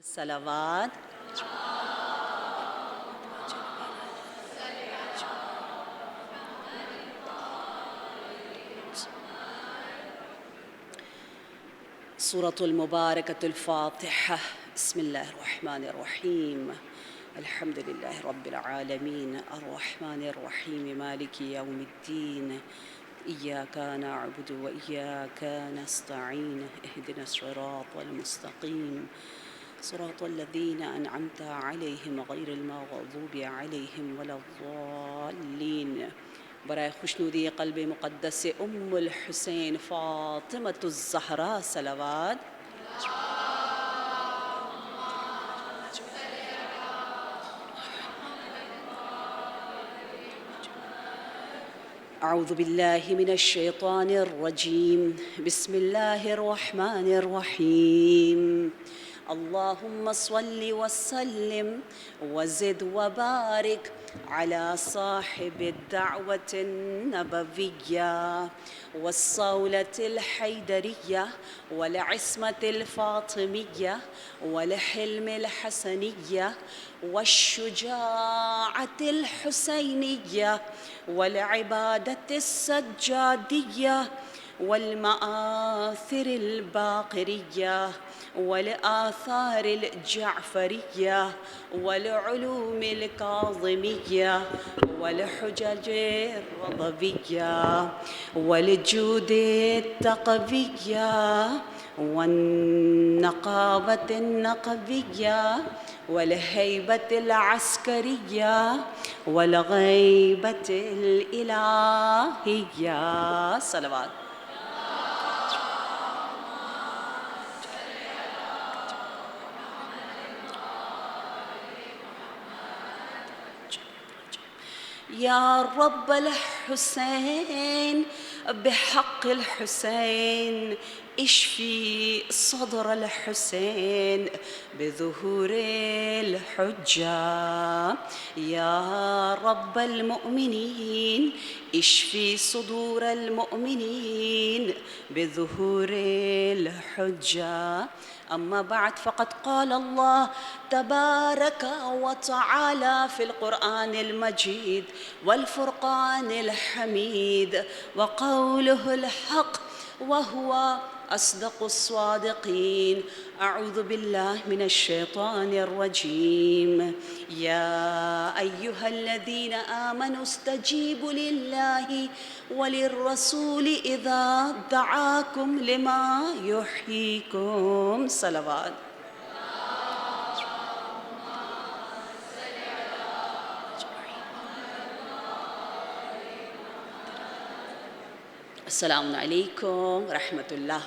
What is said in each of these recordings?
صلوات. سورة المباركة الفاتحة. بسم الله الرحمن الرحيم. الحمد لله رب العالمين الرحمن الرحيم مالك يوم الدين إياك نعبد وإياك نستعين اهدنا الصراط المستقيم صراط الذين أنعمت عليهم غير المغضوب عليهم ولا الضالين. برائے خوشنودی قلب مقدس ام الحسین فاطمۃ الزہرا صلوات. اعوذ باللہ من الشیطان الرجیم. بسم اللہ الرحمن الرحیم. اللهم صل وسلم وزد وبارك على صاحب الدعوة النبوية والصولة الحيدرية والعصمة الفاطمية والحلم الحسنية والشجاعة الحسينية والعبادة السجادية والمآثر الباقرية والآثار الجعفرية والعلوم الكاظمية والحجج الرضوية والجود التقوية والنقابة النقبية والهيبة العسكرية والغيبة الإلهية. صلوات. يا رب الحسين بحق الحسين اشفي صدر الحسين بظهور الحجة. يا رب المؤمنين اشفي صدور المؤمنين بظهور الحجة. أما بعد فقد قال الله تبارك وتعالى في القرآن المجيد والفرقان الحميد وقوله الحق وهو أصدق الصادقين. أعوذ بالله من الشيطان الرجيم. يا أيها الذين آمنوا استجيبوا لله وللرسول إذا دعاكم لما يحييكم. صلوات. السلام علیکم ورحمۃ اللہ.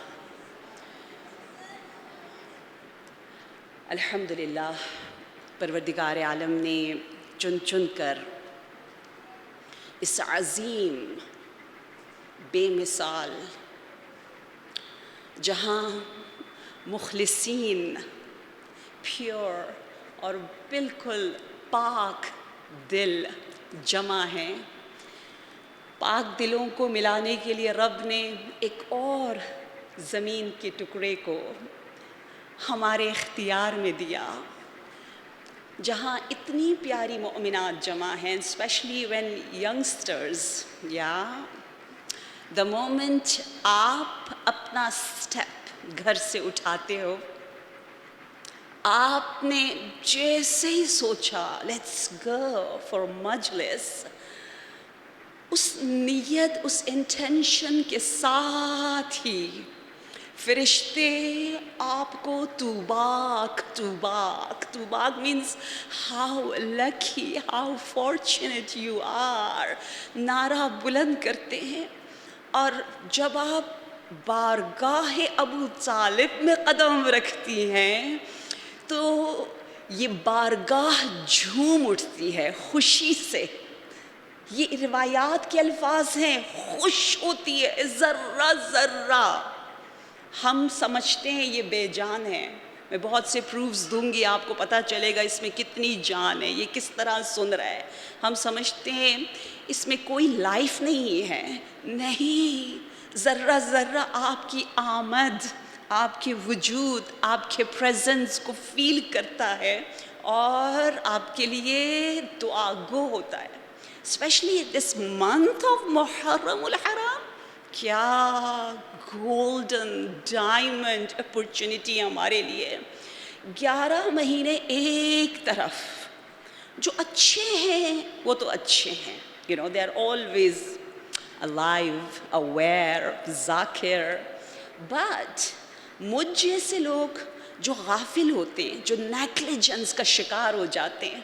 الحمدللہ پروردگار عالم نے چن چن کر اس عظیم بے مثال جہاں مخلصین پیور اور بالکل پاک دل جمع ہیں، پاک دلوں کو ملانے کے لیے رب نے ایک اور زمین کے ٹکڑے کو ہمارے اختیار میں دیا جہاں اتنی پیاری مومنات جمع ہیں. Especially when youngsters. The moment آپ اپنا اسٹیپ گھر سے اٹھاتے ہو، آپ نے جیسے ہی سوچا لیٹس گو فار مجلس، اس نیت اس انٹینشن کے ساتھ ہی فرشتے آپ کو توباک توباک توباک means how lucky how fortunate you are نعرہ بلند کرتے ہیں. اور جب آپ بارگاہ ابو طالب میں قدم رکھتی ہیں تو یہ بارگاہ جھوم اٹھتی ہے خوشی سے. یہ روایات کے الفاظ ہیں، خوش ہوتی ہے ذرہ ذرہ. ہم سمجھتے ہیں یہ بے جان ہے. میں بہت سے پروفز دوں گی، آپ کو پتہ چلے گا اس میں کتنی جان ہے، یہ کس طرح سن رہا ہے. ہم سمجھتے ہیں اس میں کوئی لائف نہیں ہے. نہیں، ذرہ ذرہ آپ کی آمد آپ کے وجود، آپ کے پریزنس کو فیل کرتا ہے اور آپ کے لیے دعا گو ہوتا ہے. اسپیشلی دس منتھ آف محرم الحرام، کیا گولڈن ڈائمنڈ اپرچونٹی ہمارے لیے. 11 مہینے ایک طرف جو اچھے ہیں وہ تو اچھے ہیں، they are always alive, aware, Zakir. But مجھ جیسے لوگ جو غافل ہوتے ہیں، جو نیگلیجنس کا شکار ہو جاتے ہیں،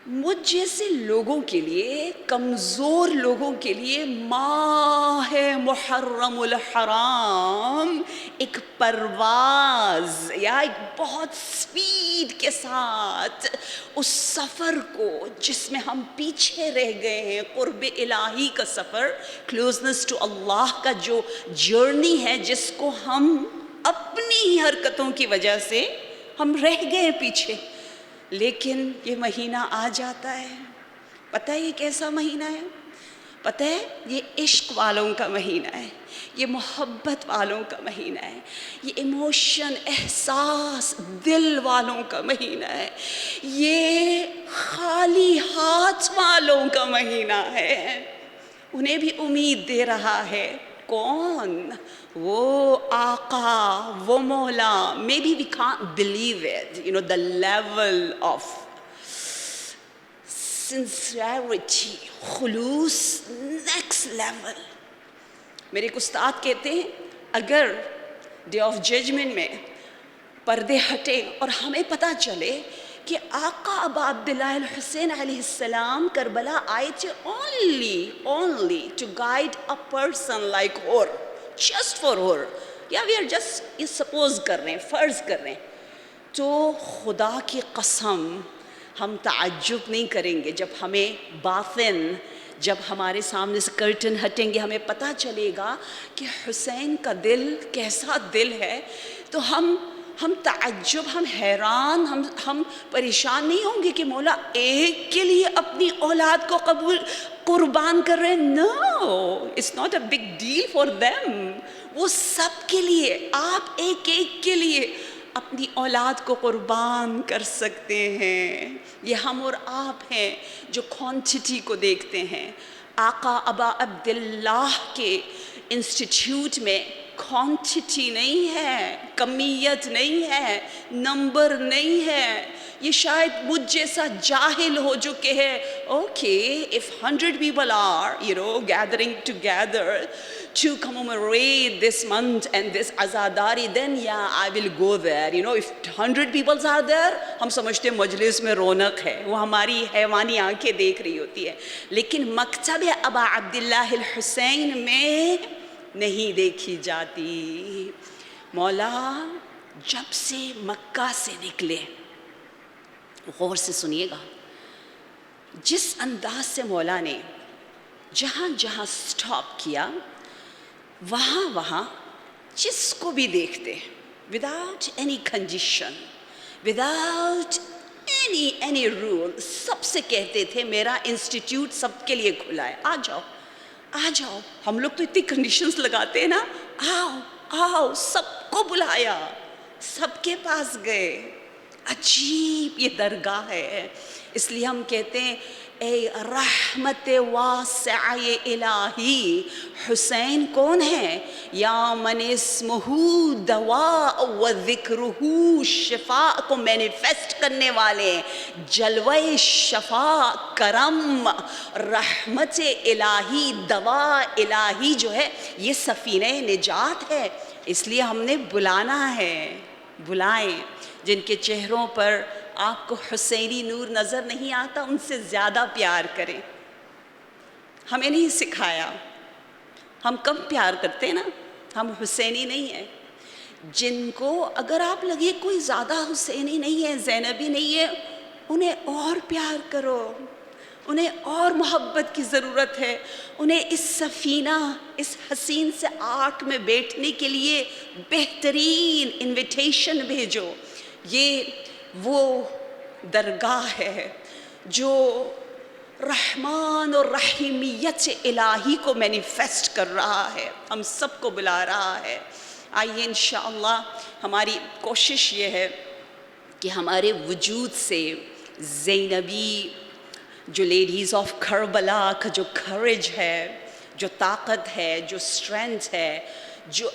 مجھ جیسے لوگوں کے لیے، کمزور لوگوں کے لیے ماہ محرم الحرام ایک پرواز یا ایک بہت سپیڈ کے ساتھ اس سفر کو جس میں ہم پیچھے رہ گئے ہیں، قرب الہی کا سفر، کلوزنس ٹو اللہ کا جو جرنی ہے، جس کو ہم اپنی ہی حرکتوں کی وجہ سے ہم رہ گئے پیچھے. لیکن یہ مہینہ آ جاتا ہے. پتہ ہے یہ کیسا مہینہ ہے؟ پتہ ہے یہ عشق والوں کا مہینہ ہے، یہ محبت والوں کا مہینہ ہے، یہ ایموشن، احساس، دل والوں کا مہینہ ہے، یہ خالی ہاتھ والوں کا مہینہ ہے. انہیں بھی امید دے رہا ہے. کون؟ وہ آقا، وہ مولا. Maybe we can't believe it, the level of sincerity, خلوص, next level. میرے ایک استاد کہتے ہیں اگر ڈے آف ججمنٹ میں پردے ہٹے اور ہمیں پتہ چلے کہ آقا ابا عبداللہ الحسین علیہ السلام کربلا آئے تھے only to guide a person like her, just for her. Yeah, we are just suppose کر رہے ہیں، فرض کر رہے ہیں. تو خدا کی قسم ہم تعجب نہیں کریں گے جب ہمیں باطن، جب ہمارے سامنے سے کرٹن ہٹیں گے، ہمیں پتہ چلے گا کہ حسین کا دل کیسا دل ہے. تو ہم تعجب، ہم حیران، ہم پریشان نہیں ہوں گے کہ مولا ایک کے لیے اپنی اولاد کو قربان کر رہے ہیں. No, it's not a big deal for them. وہ سب کے لیے، آپ ایک کے لیے اپنی اولاد کو قربان کر سکتے ہیں. یہ ہم اور آپ ہیں جو کوانٹٹی کو دیکھتے ہیں. آقا ابا عبداللہ کے انسٹیٹیوٹ میں کوانٹٹی نہیں ہے، کمیت نہیں ہے، نمبر نہیں ہے. یہ شاید مجھ جیسا جاہل ہو جو کہے okay, if 100 people are gathering together to commemorate this month and this azadari, then yeah, I will go there. If 100 people are there, ہم سمجھتے ہیں مجلس میں رونق ہے، وہ ہماری حیوانی آنکھیں دیکھ رہی ہوتی ہے. لیکن مکتب ابا عبداللہ الحسین میں نہیں دیکھی جاتی. مولا جب سے مکہ سے نکلے، غور سے سنیے گا، جس انداز سے مولا نے جہاں جہاں سٹاپ کیا، وہاں جس کو بھی دیکھتے without any condition, without any rule, سب سے کہتے تھے میرا انسٹیٹیوٹ سب کے لیے کھلا ہے، آ جاؤ آ جاؤ. ہم لوگ تو اتنی کنڈیشنز لگاتے ہیں نا، آؤ، سب کو بلایا، سب کے پاس گئے. عجیب یہ درگاہ ہے. اس لیے ہم کہتے ہیں اے رحمت واسعہ الہی. حسین کون ہے؟ یا من اسمہ دواء و ذکرہ شفاء کو مینیفیسٹ کرنے والے، جلوہ شفاء، کرم، رحمت الہی، دوا الہی جو ہے یہ سفینہ نجات ہے. اس لیے ہم نے بلانا ہے. بلائیں. جن کے چہروں پر آپ کو حسینی نور نظر نہیں آتا ان سے زیادہ پیار کریں. ہمیں نہیں سکھایا، ہم کم پیار کرتے ہیں نا، ہم حسینی نہیں ہیں. جن کو اگر آپ لگے کوئی زیادہ حسینی نہیں ہے، زینبی نہیں ہے، انہیں اور پیار کرو، انہیں اور محبت کی ضرورت ہے. انہیں اس سفینہ، اس حسین سے آرٹ میں بیٹھنے کے لیے بہترین انویٹیشن بھیجو. یہ وہ درگاہ ہے جو رحمان اور رحیمیت الہی کو مینیفیسٹ کر رہا ہے، ہم سب کو بلا رہا ہے. آئیے انشاءاللہ ہماری کوشش یہ ہے کہ ہمارے وجود سے زینبی جو لیڈیز آف کربلا کا جو کریج ہے، جو طاقت ہے، جو اسٹرینتھ ہے، جو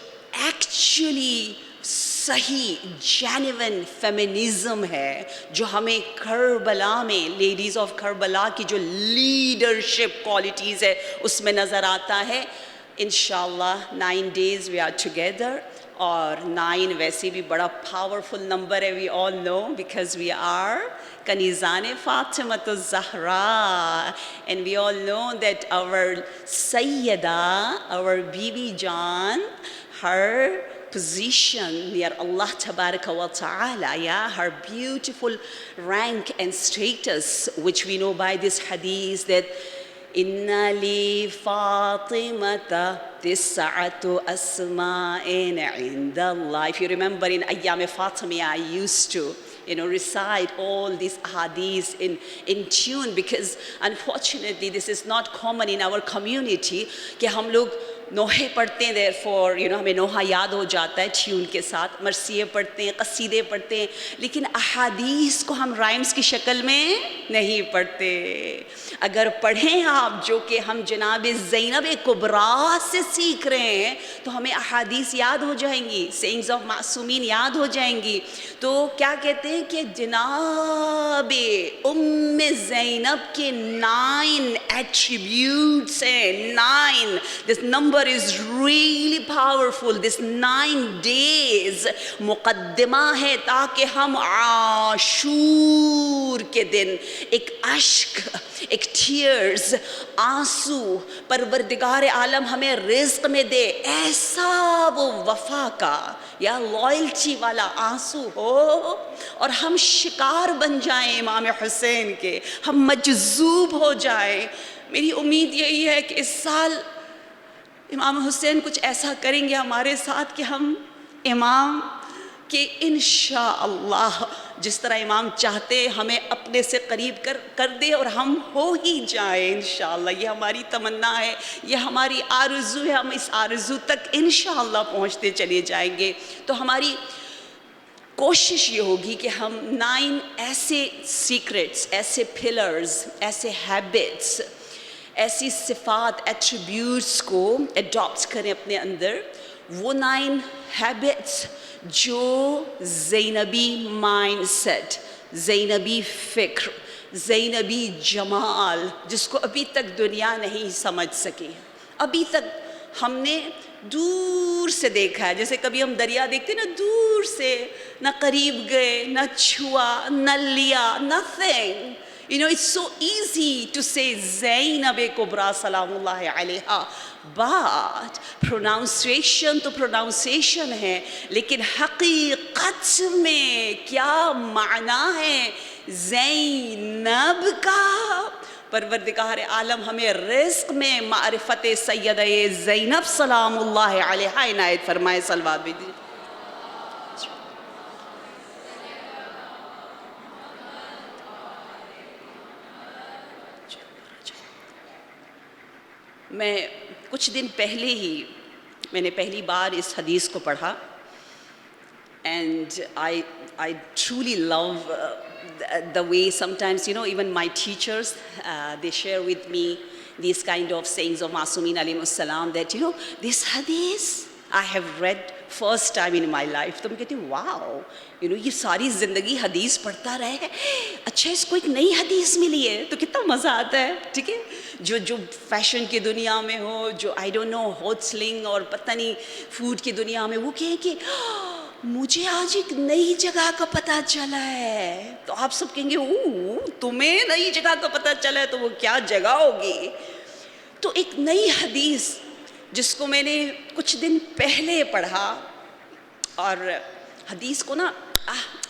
ایکچولی صحیح جینون فیمنزم ہے، جو ہمیں کربلا میں لیڈیز آف کربلا کی جو لیڈرشپ کوالٹیز ہے اس میں نظر آتا ہے. انشاءاللہ 9 days we are together. اور 9 ویسے بھی بڑا پاورفل نمبر ہے. We all know because we are کنیزان Fatima Zahra and we all know that our Syeda, our بیوی جان, her position near Allah Tabaraka wa Ta'ala, yeah, her beautiful rank and status, which we know by this hadith that Inna li Fatimata tis'atu asma'in inda Allah. If you remember in Ayyam Fatimiyya, I used to recite all these hadiths in tune, because unfortunately this is not common in our community کہ ہم لوگ نوحے پڑھتے ہیں. therefore ہمیں نوحہ یاد ہو جاتا ہے tune کے ساتھ, مرثیے پڑھتے ہیں, قصیدے پڑھتے ہیں, لیکن احادیث کو ہم رائمز کی شکل میں نہیں پڑھتے. اگر پڑھیں آپ, جو کہ ہم جناب زینب کبریٰ سے سیکھ رہے ہیں, تو ہمیں احادیث یاد ہو جائیں گی, سینگز آف معصومین یاد ہو جائیں گی. تو کیا کہتے ہیں کہ جناب ام زینب کے 9 ایٹریبیوٹس ہیں. 9, this number is really powerful. this 9 days مقدمہ ہے تاکہ ہم عاشور کے دن ایک اشک, ایک ٹیئرز, آنسو پروردگار عالم ہمیں رزق میں دے, ایسا وہ وفا کا یا لائلٹی والا آنسو ہو, اور ہم شکار بن جائیں امام حسین کے, ہم مجذوب ہو جائیں. میری امید یہی ہے کہ اس سال امام حسین کچھ ایسا کریں گے ہمارے ساتھ کہ ہم امام کہ انشاءاللہ جس طرح امام چاہتے ہمیں اپنے سے قریب کر دے اور ہم ہو ہی جائیں انشاءاللہ. یہ ہماری تمنا ہے, یہ ہماری آرزو ہے, ہم اس آرزو تک انشاءاللہ پہنچتے چلے جائیں گے. تو ہماری کوشش یہ ہوگی کہ ہم 9 ایسے سیکرٹس, ایسے پلرز, ایسے ہیبٹس, ایسی صفات, ایٹریبیوٹس کو اڈاپٹ کریں اپنے اندر. وہ 9 ہیبٹس جو زینبی مائنڈ سیٹ, زینبی فکر, زینبی جمال, جس کو ابھی تک دنیا نہیں سمجھ سکی. ابھی تک ہم نے دور سے دیکھا ہے, جیسے کبھی ہم دریا دیکھتے نا دور سے, نہ قریب گئے, نہ چھوا, نہ لیا, nothing. It's so easy to say Zainab Kubra Salam Allah alayha, but pronunciation تو pronunciation ہے, لیکن حقیقت میں کیا معنی ہے زینب کا. پروردگار عالم ہمیں رزق میں معرفت سیدہ زینب سلام اللہ علیہا عنایت فرمائے. صلوات بھی دیجیے. میں کچھ دن پہلے ہی میں نے پہلی بار اس حدیث کو پڑھا, and I truly love the way sometimes even my teachers they share with me these kind of sayings of Masumeen alayhi salam that this hadith I have read first time in my life. تو میں کہتی ہوں واو, یہ ساری زندگی حدیث پڑھتا رہے, اچھا اس کو ایک نئی حدیث ملی ہے تو کتنا مزہ آتا ہے. ٹھیک ہے, جو فیشن کی دنیا میں ہو, جو I don't know ہوٹلنگ اور پتہ نہیں فوڈ کی دنیا میں, وہ کہیں کہ مجھے آج ایک نئی جگہ کا پتہ چلا ہے, تو آپ سب کہیں گے تمہیں نئی جگہ کا پتہ چلا ہے, تو وہ کیا جگہ ہوگی. تو ایک نئی حدیث جس کو میں نے کچھ دن پہلے پڑھا, اور حدیث کو نا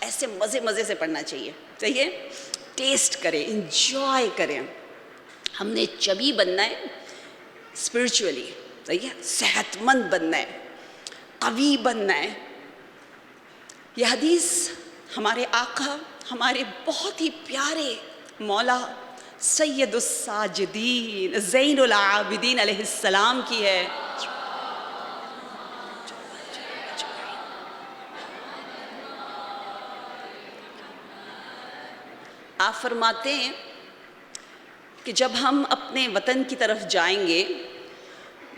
ایسے مزے سے پڑھنا چاہیے, صحیح ہے, ٹیسٹ کریں, انجوائے کریں. ہم نے چبی بننا ہے اسپرچولی, صحیح ہے, صحت مند بننا ہے, قوی بننا ہے. یہ حدیث ہمارے آقا, ہمارے بہت ہی پیارے مولا سید الساجدین زین العابدین علیہ السلام کی ہے. آپ فرماتے ہیں کہ جب ہم اپنے وطن کی طرف جائیں گے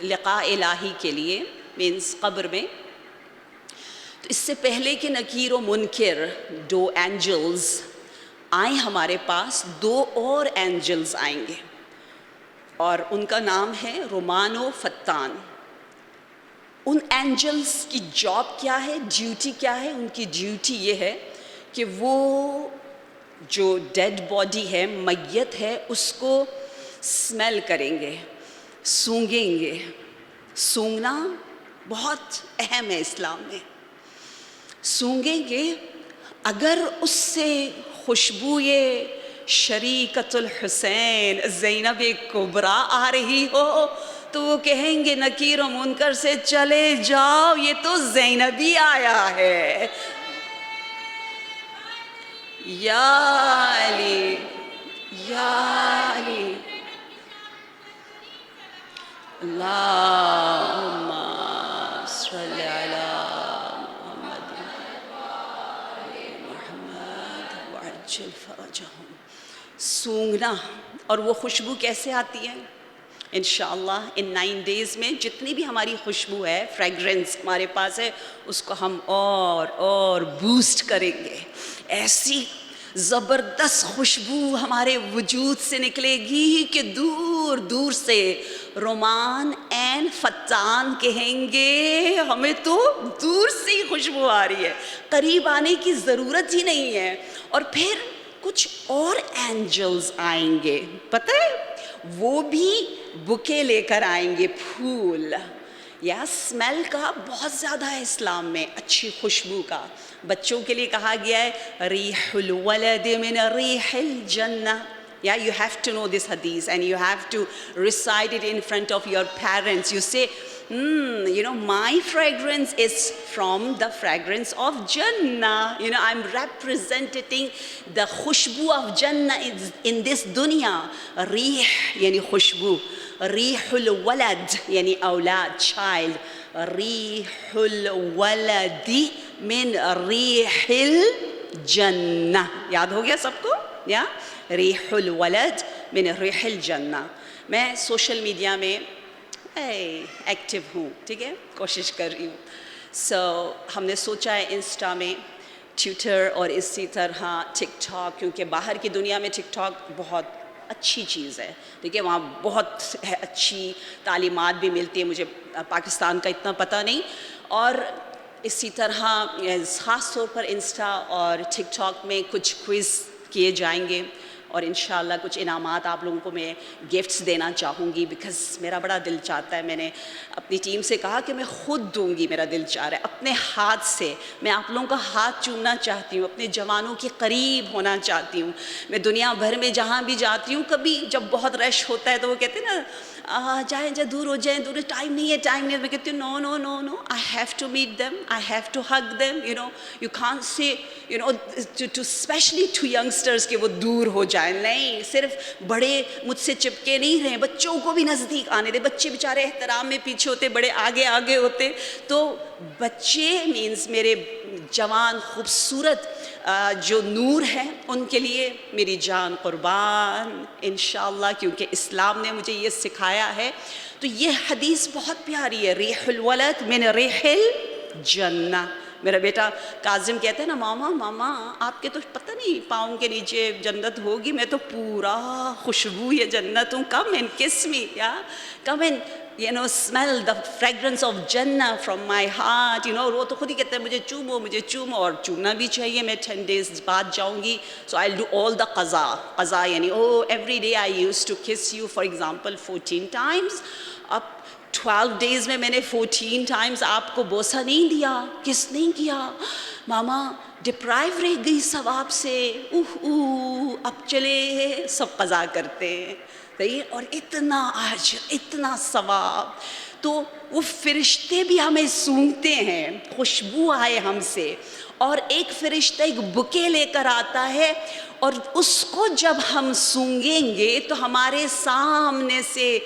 لقاء الہی کے لیے، مینس قبر میں، تو اس سے پہلے کہ نکیر و منکر 2 اینجلز آئیں ہمارے پاس، 2 اور اینجلز آئیں گے، اور ان کا نام ہے رومان و فتان۔ ان اینجلز کی جاب کیا ہے، ڈیوٹی کیا ہے؟ ان کی ڈیوٹی یہ ہے کہ وہ جو ڈیڈ باڈی ہے، میت ہے، اس کو اسمیل کریں گے، سونگیں گے۔ سونگنا بہت اہم ہے اسلام میں۔ سونگیں گے، اگر اس سے خوشبو یہ شریکت الحسین زینب کبریٰ آ رہی ہو تو وہ کہیں گے نکیر و منکر سے چلے جاؤ، یہ تو زینبی آیا ہے۔ یا علی یا علی اللہم صلی علی محمد وعجل فرجہم۔ سونگنا، اور وہ خوشبو کیسے آتی ہے؟ انشاءاللہ ان 9 days میں جتنی بھی ہماری خوشبو ہے، فریگرنس ہمارے پاس ہے، اس کو ہم اور بوسٹ کریں گے۔ ایسی زبردست خوشبو ہمارے وجود سے نکلے گی کہ دور دور سے رومان این فتان کہیں گے ہمیں تو دور سے ہی خوشبو آ رہی ہے، قریب آنے کی ضرورت ہی نہیں ہے۔ اور پھر کچھ اور اینجلز آئیں گے، پتہ ہے وہ بھی بکے لے کر آئیں گے، پھول۔ یا اسمیل کا بہت زیادہ ہے اسلام میں، اچھی خوشبو کا۔ بچوں کے لیے کہا گیا ہے ریح الولد من ریح الجنہ۔ Yeah, you have to know this hadith and you have to recite it in front of your parents. You say, my fragrance is from the fragrance of Jannah. I'm representing the khushbu of Jannah in this dunya. Rih, yani khushbu. Rihul walad, yani awlad, child. Rihul waladi min rihil Jannah. یاد ہو گیا سب کو؟ یا ریح الولد من ریح الجنہ۔ میں social media میں active ہوں، ٹھیک ہے، کوشش کر رہی ہوں۔ ہم نے سوچا ہے انسٹا میں، ٹویٹر اور اسی طرح ٹک ٹاک، کیونکہ باہر کی دنیا میں ٹک ٹاک بہت اچھی چیز ہے، ٹھیک ہے، وہاں بہت اچھی تعلیمات بھی ملتی ہے، مجھے پاکستان کا اتنا پتہ نہیں۔ اور اسی طرح خاص طور پر انسٹا اور ٹک ٹاک میں کچھ کوئز کیے جائیں گے، اور انشاءاللہ کچھ انعامات آپ لوگوں کو میں گفٹس دینا چاہوں گی، بیکاز میرا بڑا دل چاہتا ہے۔ میں نے اپنی ٹیم سے کہا کہ میں خود دوں گی، میرا دل چاہ رہا ہے اپنے ہاتھ سے، میں آپ لوگوں کا ہاتھ چومنا چاہتی ہوں، اپنے جوانوں کے قریب ہونا چاہتی ہوں۔ میں دنیا بھر میں جہاں بھی جاتی ہوں، کبھی جب بہت رش ہوتا ہے تو وہ کہتے ہیں نا جائیں دور ہو جائیں، دور، ٹائم نہیں ہے، میں کہتی ہوں نو I have to meet them, I have to hug them, you can't say, to especially to youngsters کہ وہ دور ہو جائیں، نہیں، صرف بڑے مجھ سے چپکے نہیں رہیں، بچوں کو بھی نزدیک آنے دے۔ بچے بیچارے احترام میں پیچھے ہوتے، بڑے آگے ہوتے، تو بچے مینس میرے جوان خوبصورت جو نور ہیں، ان کے لیے میری جان قربان انشاءاللہ، کیونکہ اسلام نے مجھے یہ سکھایا ہے۔ تو یہ حدیث بہت پیاری ہے، ریح الولد من ریح الجنہ۔ میرا بیٹا کاظم کہتا ہے نا، ماما آپ کے تو پتہ نہیں پاؤں کے نیچے جنت ہوگی، میں تو پورا خوشبو یہ جنت ہوں، کم اینڈ کس می، یا come and smell the fragrance of Jannah from my heart, وہ تو خود ہی کہتے ہیں مجھے چومو، اور چومنا بھی چاہیے۔ میں 10 days بعد جاؤں گی، so I'll do all the قضا، یعنی every day I used to kiss you for example 14 times، اب 12 days میں نے 14 times آپ کو بوسہ نہیں دیا، کس نہیں کیا، ماما ڈپرائیو رہ گئی ثواب سے، اب چلے سب قضا کرتے ہیں، اور اتنا اجر، اتنا ثواب۔ تو وہ فرشتے بھی ہمیں سونگتے ہیں، خوشبو آئے ہم سے، اور ایک فرشتہ ایک بکے لے کر آتا ہے، اور اس کو جب ہم سونگیں گے تو ہمارے سامنے سے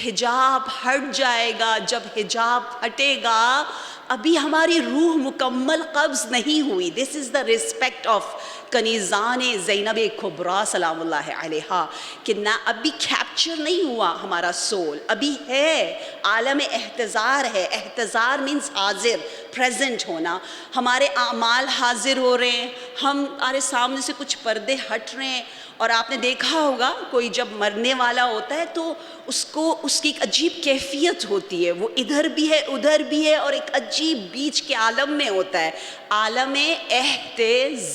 حجاب ہٹ جائے گا۔ جب حجاب ہٹے گا ابھی ہماری روح مکمل قبض نہیں ہوئی. دس از دا رسپیکٹ آف کنیزان زینب کبریٰ سلام اللہ علیہا, کہ نہ ابھی کیپچر نہیں ہوا ہمارا سول, ابھی ہے, عالم احتضار ہے. احتضار مینس حاضر, پریزنٹ ہونا. ہمارے اعمال حاضر ہو رہے ہیں, ہمارے سامنے سے کچھ پردے ہٹ رہے ہیں. اور آپ نے دیکھا ہوگا کوئی جب مرنے والا ہوتا ہے تو اس کی ایک عجیب کیفیت ہوتی ہے, وہ ادھر بھی ہے ادھر بھی ہے, اور ایک عجیب بیچ کے عالم میں ہوتا ہے, عالم احتضار.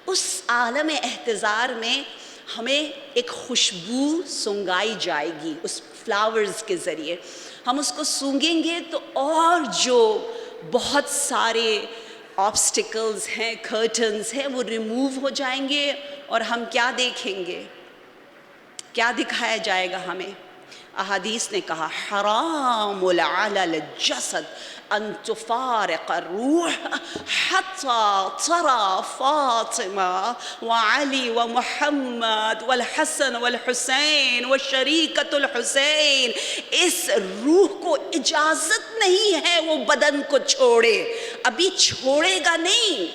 اس عالم احتضار میں ہمیں ایک خوشبو سونگائی جائے گی اس فلاورز کے ذریعے. ہم اس کو سونگیں گے تو اور جو بہت سارے آبسٹیکلز ہیں, کرٹنز ہیں, وہ ریموو ہو جائیں گے, اور ہم کیا دیکھیں گے, کیا دکھایا جائے گا ہمیں. احادیث نے کہا حرام علی الجسد ان تفارق الروح حتی ترى فاطمہ وعلی ومحمد والحسن والحسین وشریکۃ الحسین. اس روح کو اجازت نہیں ہے وہ بدن کو چھوڑے, ابھی چھوڑے گا نہیں,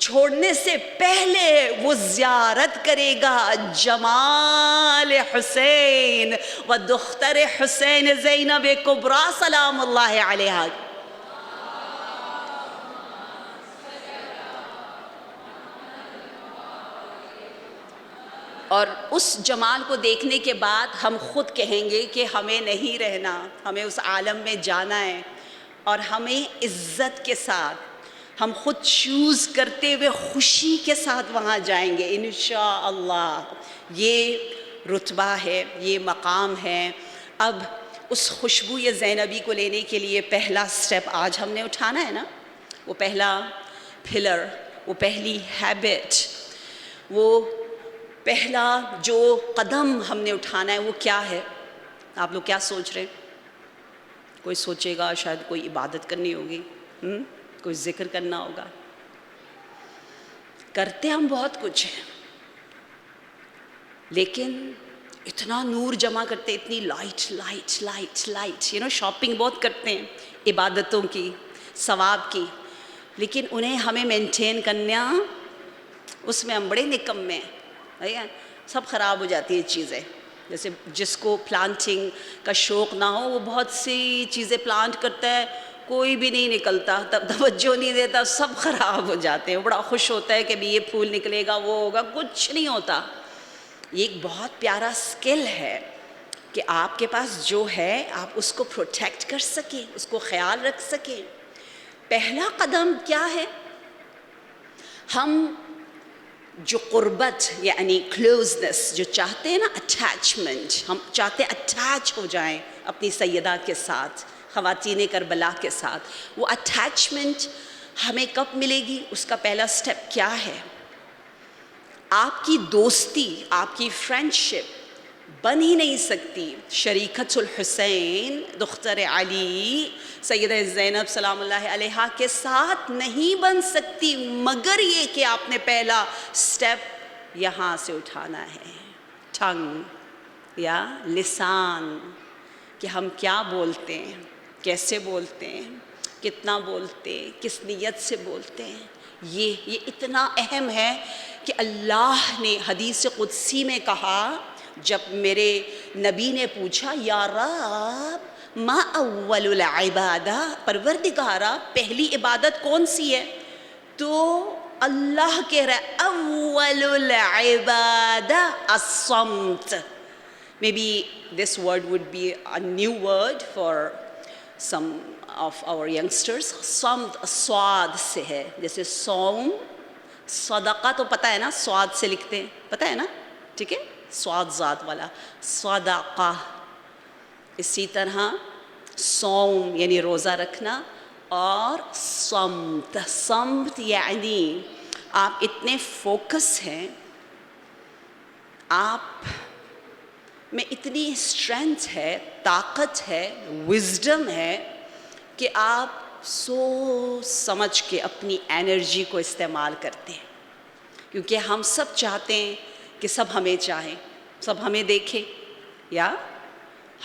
چھوڑنے سے پہلے وہ زیارت کرے گا جمال حسین و دختر حسین زینب کبریٰ سلام اللہ علیہا. اور اس جمال کو دیکھنے کے بعد ہم خود کہیں گے کہ ہمیں نہیں رہنا, ہمیں اس عالم میں جانا ہے, اور ہمیں عزت کے ساتھ ہم خود چوز کرتے ہوئے خوشی کے ساتھ وہاں جائیں گے انشاءاللہ. یہ رتبہ ہے, یہ مقام ہے. اب اس خوشبو زینبی کو لینے کے لیے پہلا سٹیپ آج ہم نے اٹھانا ہے نا, وہ پہلا پلر, وہ پہلی ہیبٹ, وہ پہلا جو قدم ہم نے اٹھانا ہے وہ کیا ہے؟ آپ لوگ کیا سوچ رہے ہیں؟ کوئی سوچے گا شاید کوئی عبادت کرنی ہوگی, کوئی ذکر کرنا ہوگا. کرتے ہم بہت کچھ ہیں, لیکن اتنا نور جمع کرتے, اتنی light light light light, shopping بہت کرتے ہیں عبادتوں کی, ثواب کی, لیکن انہیں ہمیں مینٹین کرنا, اس میں ہم بڑے نکمے ہیں. سب خراب ہو جاتی ہیں چیزیں. جیسے جس کو پلانٹنگ کا شوق نہ ہو وہ بہت سی چیزیں پلانٹ کرتا ہے, کوئی بھی نہیں نکلتا, تب توجہ نہیں دیتا, سب خراب ہو جاتے ہیں. بڑا خوش ہوتا ہے کہ بھی یہ پھول نکلے گا, وہ ہوگا, کچھ نہیں ہوتا. یہ ایک بہت پیارا سکل ہے کہ آپ کے پاس جو ہے آپ اس کو پروٹیکٹ کر سکیں, اس کو خیال رکھ سکیں. پہلا قدم کیا ہے؟ ہم جو قربت یعنی کلوزنس جو چاہتے ہیں نا, اٹیچمنٹ, ہم چاہتے ہیں اٹیچ ہو جائیں اپنی سیدہ کے ساتھ, خواتین کربلا کے ساتھ. وہ اٹیچمنٹ ہمیں کب ملے گی؟ اس کا پہلا سٹیپ کیا ہے؟ آپ کی دوستی, آپ کی فرینڈشپ بن ہی نہیں سکتی شریکۃ الحسین دختر علی سیدہ زینب سلام اللہ علیہا کے ساتھ نہیں بن سکتی, مگر یہ کہ آپ نے پہلا سٹیپ یہاں سے اٹھانا ہے, ٹنگ یا لسان, کہ ہم کیا بولتے ہیں, کیسے بولتے ہیں, کتنا بولتے ہیں, کس نیت سے بولتے ہیں. یہ اتنا اہم ہے کہ اللہ نے حدیث قدسی میں کہا, جب میرے نبی نے پوچھا یا رب ما اول العبادہ, پروردگارا پہلی عبادت کون سی ہے؟ تو اللہ کہہ رہا ہے اول العبادہ الصمت. Maybe this word would be a new word for some of our youngsters. صمت سواد سے ہے, جیسے صوم, صدقہ تو پتہ ہے نا, سواد سے لکھتے ہیں, پتہ ہے نا, ٹھیک ہے, سواد ذات والا صدقہ. اسی طرح صوم یعنی روزہ رکھنا, اور صمت, صمت یعنی آپ اتنے فوکس ہیں, آپ میں اتنی اسٹرینتھ ہے, طاقت ہے, وزڈم ہے کہ آپ سوچ سمجھ کے اپنی انرجی کو استعمال کرتے ہیں. کیونکہ ہم سب چاہتے ہیں کہ سب ہمیں چاہیں, سب ہمیں دیکھیں, یا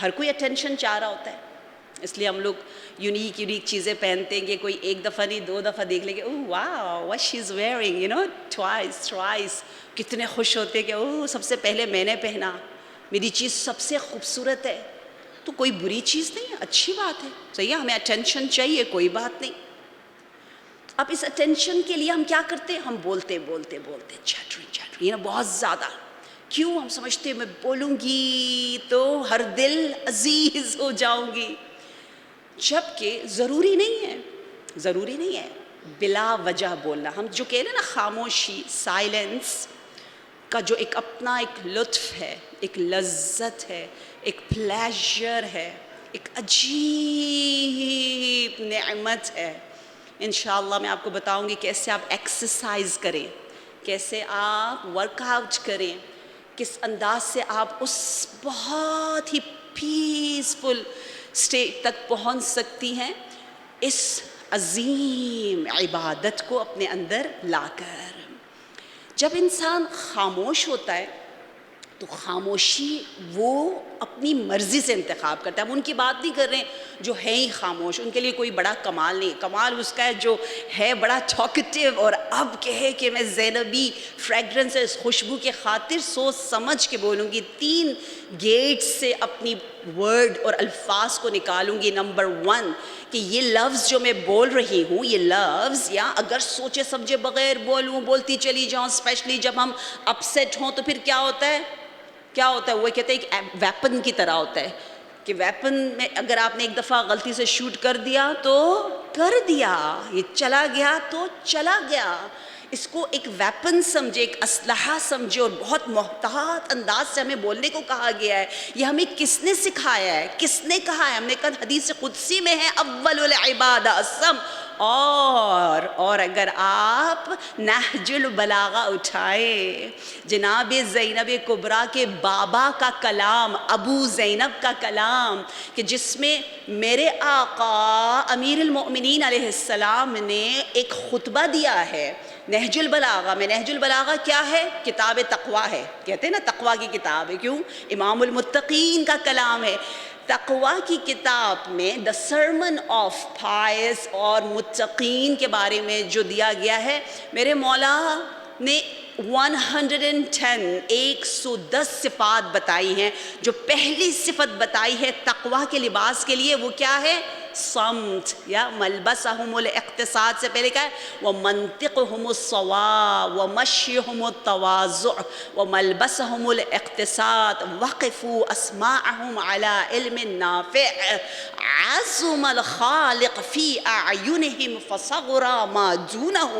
ہر کوئی اٹینشن چاہ رہا ہوتا ہے. اس لیے ہم لوگ یونیک چیزیں پہنتے ہیں کہ کوئی ایک دفعہ نہیں 2 دفعہ دیکھ لیں گے اوہ واو what she is wearing twice کتنے خوش ہوتے ہیں کہ اوہ سب سے پہلے میں نے پہنا، میری چیز سب سے خوبصورت ہے. تو کوئی بری چیز نہیں ہے، اچھی بات ہے، صحیح ہے، ہمیں اٹینشن چاہیے، کوئی بات نہیں. اب اس اٹینشن کے لیے ہم کیا کرتے ہیں؟ ہم بولتے چیٹرنگ بہت زیادہ. کیوں؟ ہم سمجھتے ہیں میں بولوں گی تو ہر دل عزیز ہو جاؤں گی، جبکہ ضروری نہیں ہے بلا وجہ بولنا. ہم جو کہہ رہے ہیں نا خاموشی، سائلنس کا جو ایک اپنا ایک لطف ہے، ایک لذت ہے، ایک پلیجر ہے، ایک عجیب نعمت ہے. انشاءاللہ میں آپ کو بتاؤں گی کیسے آپ ایکسرسائز کریں، کیسے آپ ورک آؤٹ کریں، کس انداز سے آپ اس بہت ہی پیسفل اسٹیٹ تک پہنچ سکتی ہیں اس عظیم عبادت کو اپنے اندر لا کر. جب انسان خاموش ہوتا ہے تو خاموشی وہ اپنی مرضی سے انتخاب کرتا ہے. ہم ان کی بات نہیں کر رہے ہیں جو ہے ہی خاموش، ان کے لیے کوئی بڑا کمال نہیں. کمال اس کا ہے جو ہے بڑا ٹاکٹیو اور اب کہے کہ میں زینبی فریگرنس اس خوشبو کے خاطر سوچ سمجھ کے بولوں گی، 3 گیٹ سے اپنی ورڈ اور الفاظ کو نکالوں گی. نمبر 1 کہ یہ لفظ جو میں بول رہی ہوں، یہ لفظ یا اگر سوچے سمجھے بغیر بولتی چلی جاؤں، اسپیشلی جب ہم اپسیٹ ہوں تو پھر کیا ہوتا ہے وہ کہتے ہیں ایک ویپن کی طرح ہوتا ہے کہ ویپن میں اگر آپ نے ایک دفعہ غلطی سے شوٹ کر دیا تو کر دیا، یہ چلا گیا تو چلا گیا. اس کو ایک ویپن سمجھے، ایک اسلحہ سمجھے، اور بہت محتاط انداز سے ہمیں بولنے کو کہا گیا ہے. یہ ہمیں کس نے سکھایا ہے؟ کس نے کہا ہے؟ ہم نے کہا حدیث قدسی میں ہے اول العباد السم. اور اگر آپ نہج البلاغہ اٹھائے، جناب زینب کبریٰ کے بابا کا کلام، ابو زینب کا کلام، کہ جس میں میرے آقا امیر المؤمنین علیہ السلام نے ایک خطبہ دیا ہے نہج البلاغہ میں. نہج البلاغہ کیا ہے؟ کتاب تقویٰ ہے، کہتے ہیں نا تقویٰ کی کتاب ہے. کیوں؟ امام المتقین کا کلام ہے. تقویٰ کی کتاب میں دا سرمن آف پائس اور متقین کے بارے میں جو دیا گیا ہے، میرے مولا نے 110 صفات بتائی ہیں. جو پہلی صفت بتائی ہے تقویٰ کے لباس کے لیے وہ کیا ہے؟ صمت، یا ملبسہم الاقتصاد سے پہلے کیا ہے؟ ومنطقہم الصواب ومشیہم التواضع وملبسہم الاقتصاد وقفوا اسماعہم علی علم نافع عظم الخالق فی اعینہم فصغر ما دونہ.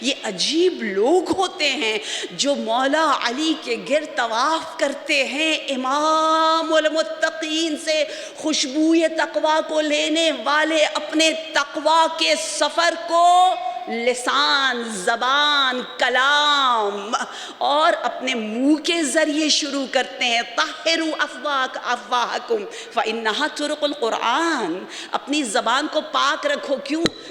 یہ عجیب لوگ ہوتے ہیں جو مولا علی کے گرد طواف کرتے ہیں، امام المتقین سے خوشبوئے تقویٰ کو لینے والے اپنے تقویٰ کے سفر کو لسان، زبان، کلام اور اپنے منہ کے ذریعے شروع کرتے ہیں. طہروا افواہکم فانہا طرق القرآن. اپنی زبان کو پاک رکھو.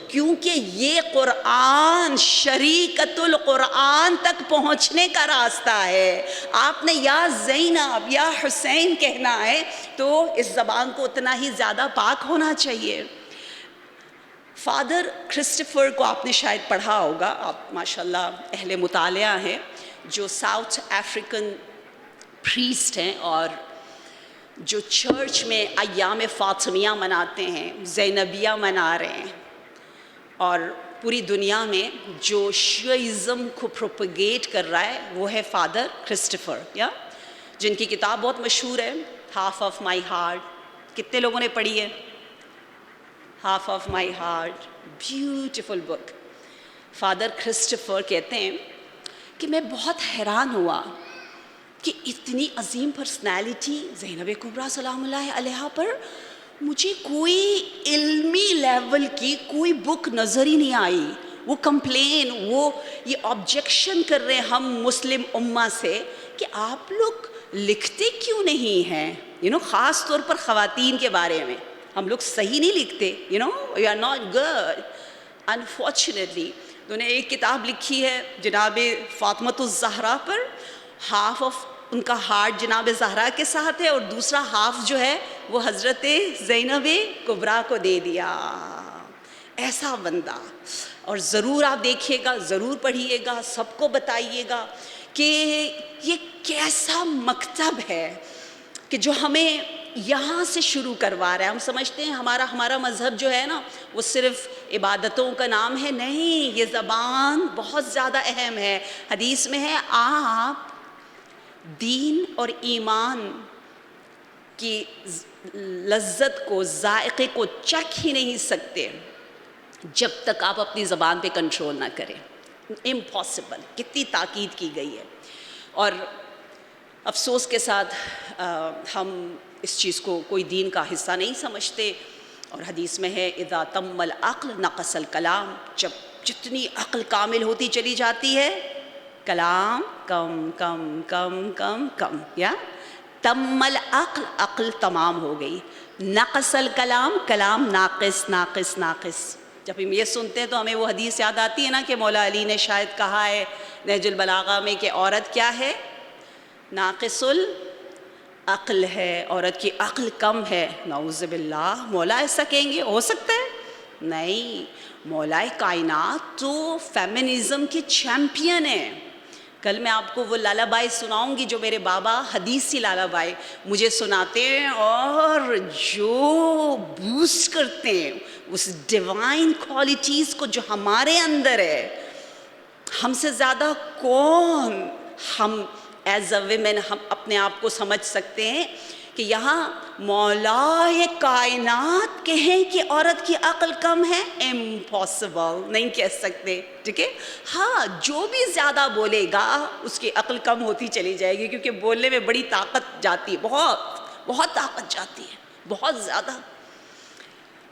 کیونکہ یہ قرآن شریکت القرآن تک پہنچنے کا راستہ ہے. آپ نے یا زینب یا حسین کہنا ہے تو اس زبان کو اتنا ہی زیادہ پاک ہونا چاہیے. فادر کرسٹوفر کو آپ نے شاید پڑھا ہوگا، آپ ماشاءاللہ اہل مطالعہ ہیں، جو ساؤتھ افریقن پریسٹ ہیں اور جو چرچ میں ایام فاطمیہ مناتے ہیں، زینبیہ منا رہے ہیں، اور پوری دنیا میں جو شیعزم کو پروپیگیٹ کر رہا ہے وہ ہے فادر کرسٹوفر، جن کی کتاب بہت مشہور ہے ہاف آف مائی ہارٹ. کتنے لوگوں نے پڑھی ہے؟ Half of my heart, beautiful book. Father Christopher کہتے ہیں کہ میں بہت حیران ہوا کہ اتنی عظیم پرسنالٹی زینب کبریٰ سلام اللہ علیہا پر مجھے کوئی علمی لیول کی کوئی بک نظر ہی نہیں آئی. وہ کمپلین، وہ یہ آبجیکشن کر رہے ہیں ہم مسلم امہ سے کہ آپ لوگ لکھتے کیوں نہیں ہیں، خاص طور پر خواتین کے بارے میں ہم لوگ صحیح نہیں لکھتے، we are not good. Unfortunately انہوں نے ایک کتاب لکھی ہے جناب فاطمۃ الزہرا پر، ہاف آف ان کا ہارٹ جناب زہرا کے ساتھ ہے اور دوسرا ہاف جو ہے وہ حضرت زینب کبریٰ کو دے دیا. ایسا بندہ. اور ضرور آپ دیکھیے گا, ضرور پڑھیے گا, سب کو بتائیے گا کہ یہ کیسا مکتب ہے کہ جو ہمیں یہاں سے شروع کروا رہا ہے. ہم سمجھتے ہیں ہمارا مذہب جو ہے نا وہ صرف عبادتوں کا نام ہے. نہیں, یہ زبان بہت زیادہ اہم ہے. حدیث میں ہے آپ دین اور ایمان کی لذت کو, ذائقے کو چکھ ہی نہیں سکتے جب تک آپ اپنی زبان پہ کنٹرول نہ کریں. امپاسبل. کتنی تاکید کی گئی ہے. اور افسوس کے ساتھ ہم اس چیز کو کوئی دین کا حصہ نہیں سمجھتے. اور حدیث میں ہے اذا تم العقل نقص الکلام. جب جتنی عقل کامل ہوتی چلی جاتی ہے کلام کم کم کم کم کم. یا تم العقل, عقل تمام ہو گئی. نقص الکلام, کلام ناقص ناقص ناقص. جب ہم یہ سنتے ہیں تو ہمیں وہ حدیث یاد آتی ہے نا کہ مولا علی نے شاید کہا ہے نہج البلاغہ میں کہ عورت کیا ہے؟ ناقص العقل ہے, عورت کی عقل کم ہے. نعوذ باللہ. مولا ایسا کہیں گے؟ ہو سکتا ہے؟ نہیں. مولا کائنات تو فیمنزم کی چیمپئن ہے. کل میں آپ کو وہ لالا بائی سناؤں گی جو میرے بابا حدیثی لالا بائی مجھے سناتے ہیں اور جو بوسٹ کرتے ہیں اس ڈیوائن کوالٹیز کو جو ہمارے اندر ہے. ہم سے زیادہ کون ہم ایز اے ویمن ہم اپنے آپ کو سمجھ سکتے ہیں کہ یہاں مولا کائنات کہیں کہ عورت کی عقل کم ہے؟ امپاسبل. نہیں کہہ سکتے. ٹھیک ہے. ہاں, جو بھی زیادہ بولے گا اس کی عقل کم ہوتی چلی جائے گی, کیونکہ بولنے میں بڑی طاقت جاتی ہے, بہت طاقت جاتی ہے, بہت زیادہ.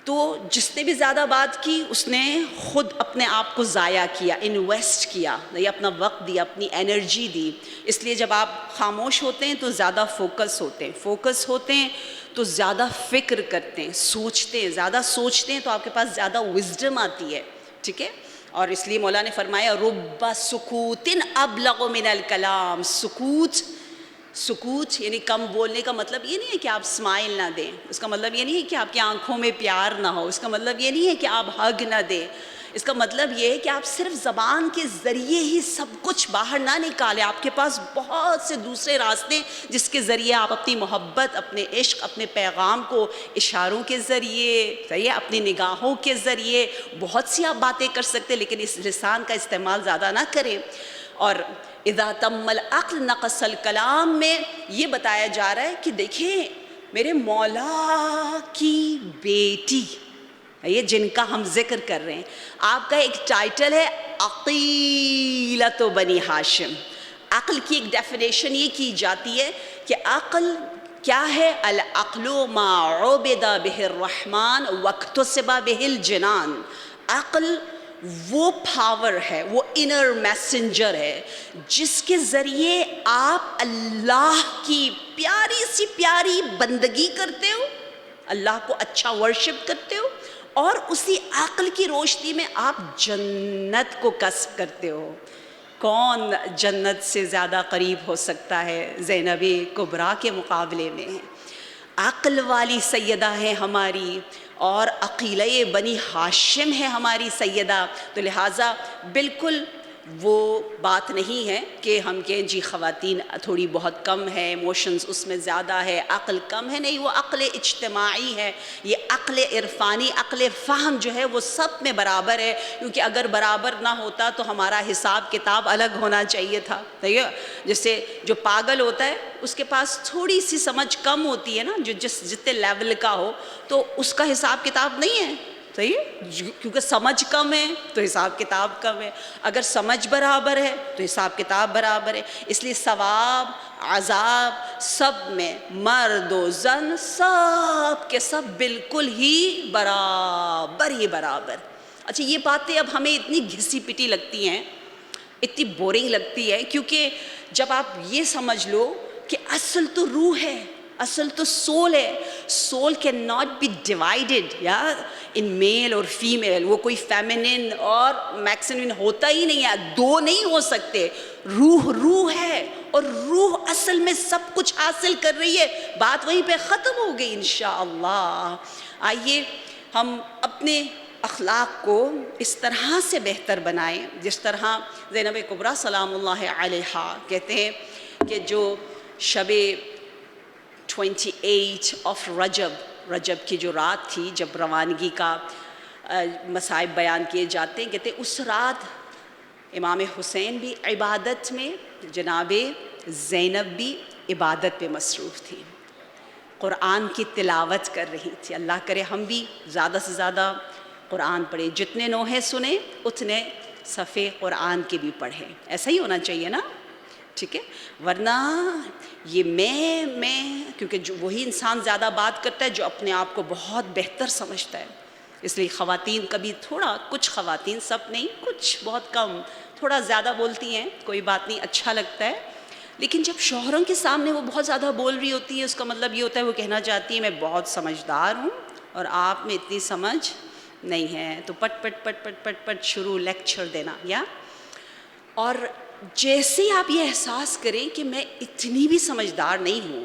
تو جس نے بھی زیادہ بات کی اس نے خود اپنے آپ کو ضائع کیا, انویسٹ کیا, یہ اپنا وقت دیا, اپنی انرجی دی. اس لیے جب آپ خاموش ہوتے ہیں تو زیادہ فوکس ہوتے ہیں تو زیادہ فکر کرتے ہیں, سوچتے ہیں, زیادہ سوچتے ہیں تو آپ کے پاس زیادہ وزڈم آتی ہے. ٹھیک ہے. اور اس لیے مولا نے فرمایا رب سکوت ابلغ من الکلام. سکوت یعنی کم بولنے کا مطلب یہ نہیں ہے کہ آپ اسمائل نہ دیں, اس کا مطلب یہ نہیں ہے کہ آپ کی آنکھوں میں پیار نہ ہو, اس کا مطلب یہ نہیں ہے کہ آپ ہگ نہ دیں, اس کا مطلب یہ ہے کہ آپ صرف زبان کے ذریعے ہی سب کچھ باہر نہ نکالیں. آپ کے پاس بہت سے دوسرے راستے جس کے ذریعے آپ اپنی محبت, اپنے عشق, اپنے پیغام کو اشاروں کے ذریعے, صحیح ہے, اپنی نگاہوں کے ذریعے بہت سی آپ باتیں کر سکتے, لیکن اس لسان کا استعمال زیادہ نہ کریں. اور اذا تم العقل نقص الکلام میں یہ بتایا جا رہا ہے کہ دیکھیں میرے مولا کی بیٹی, یہ جن کا ہم ذکر کر رہے ہیں, آپ کا ایک ٹائٹل ہے عقیلۃ بنی ہاشم. عقل کی ایک ڈیفینیشن یہ کی جاتی ہے کہ عقل کیا ہے؟ العقل ما عبد بہ الرحمن واکتسب بہ الجنان. عقل وہ پاور ہے, وہ انر میسنجر ہے جس کے ذریعے آپ اللہ کی پیاری سی پیاری بندگی کرتے ہو, اللہ کو اچھا ورشپ کرتے ہو, اور اسی عقل کی روشنی میں آپ جنت کو کسب کرتے ہو. کون جنت سے زیادہ قریب ہو سکتا ہے زینب کبریٰ کے مقابلے میں؟ عقل والی سیدہ ہے ہماری, اور عقیلہ بنی ہاشم ہے ہماری سیدہ. تو لہٰذا بالکل وہ بات نہیں ہے کہ ہم کہیں جی خواتین تھوڑی بہت کم ہے, ایموشنز اس میں زیادہ ہے, عقل کم ہے. نہیں, وہ عقل اجتماعی ہے. یہ عقل عرفانی, عقل فہم جو ہے وہ سب میں برابر ہے, کیونکہ اگر برابر نہ ہوتا تو ہمارا حساب کتاب الگ ہونا چاہیے تھا. جیسے جو پاگل ہوتا ہے اس کے پاس تھوڑی سی سمجھ کم ہوتی ہے نا, جو جتنے لیول کا ہو, تو اس کا حساب کتاب نہیں ہے. صحیح ہے, کیونکہ سمجھ کم ہے تو حساب کتاب کم ہے, اگر سمجھ برابر ہے تو حساب کتاب برابر ہے. اس لیے ثواب عذاب سب میں مرد و زن سب کے سب بالکل ہی برابر. اچھا, یہ باتیں اب ہمیں اتنی گھسی پٹی لگتی ہیں, اتنی بورنگ لگتی ہے, کیونکہ جب آپ یہ سمجھ لو کہ اصل تو روح ہے, اصل تو سول ہے, soul cannot be divided in male اور female. وہ کوئی feminine اور masculine ہوتا ہی نہیں ہے, دو نہیں ہو سکتے. روح ہے اور روح اصل میں سب کچھ حاصل کر رہی ہے. بات وہیں پہ ختم ہو گئی انشاءاللہ. آئیے ہم اپنے اخلاق کو اس طرح سے بہتر بنائیں جس طرح زینب کبریٰ سلام اللہ علیہا کہتے ہیں کہ جو شب 28 آف رجب کی جو رات تھی جب روانگی کا مصائب بیان کیے جاتے ہیں, کہتے ہیں اس رات امام حسین بھی عبادت میں, جناب زینب بھی عبادت پہ مصروف تھی, قرآن کی تلاوت کر رہی تھی. اللہ کرے ہم بھی زیادہ سے زیادہ قرآن پڑھیں, جتنے نوحے سنیں اتنے صفحے قرآن کے بھی پڑھیں. ایسا ہی ہونا چاہیے نا, ٹھیک ہے؟ ورنہ یہ میں کیونکہ جو وہی انسان زیادہ بات کرتا ہے جو اپنے آپ کو بہت بہتر سمجھتا ہے. اس لیے خواتین کبھی تھوڑا, کچھ خواتین, سب نہیں, کچھ بہت کم تھوڑا زیادہ بولتی ہیں, کوئی بات نہیں, اچھا لگتا ہے. لیکن جب شوہروں کے سامنے وہ بہت زیادہ بول رہی ہوتی ہے, اس کا مطلب یہ ہوتا ہے وہ کہنا چاہتی ہے میں بہت سمجھدار ہوں اور آپ میں اتنی سمجھ نہیں ہے. تو پٹ شروع لیکچر دینا. اور جیسے ہی آپ یہ احساس کریں کہ میں اتنی بھی سمجھدار نہیں ہوں,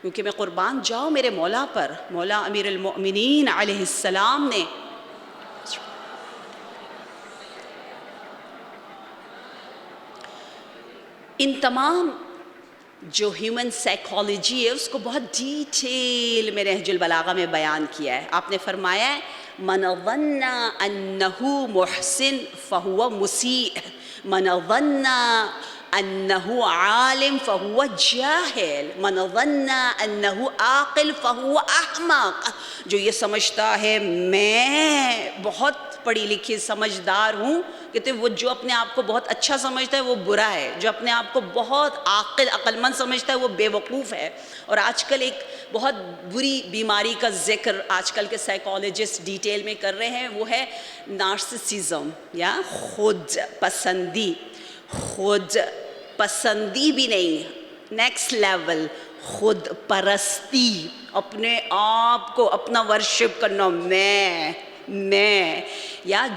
کیونکہ میں قربان جاؤں میرے مولا پر, مولا امیر المؤمنین علیہ السلام نے ان تمام جو ہیومن سائیکالوجی ہے اس کو بہت ڈیٹیل میں نہج البلاغہ میں بیان کیا ہے. آپ نے فرمایا ہے من ظن انہ محسن فہو مسیء, من ظن انہ عالم فہو جاہل, من ظن انہ عاقل فہو احمق. جو یہ سمجھتا ہے میں بہت پڑھی لکھی سمجھدار ہوں, کہتے وہ جو اپنے آپ کو بہت اچھا سمجھتا ہے وہ برا ہے, جو اپنے آپ کو بہت عقل مند سمجھتا ہے وہ بے وقوف ہے. اور آج کل ایک بہت بری بیماری کا ذکر آج کل کے سائیکالوجسٹ ڈیٹیل میں کر رہے ہیں, وہ ہے نارسسزم, خود پسندی بھی نہیں, نیکسٹ لیول خود پرستی, اپنے آپ کو اپنا ورشپ کرنا, میں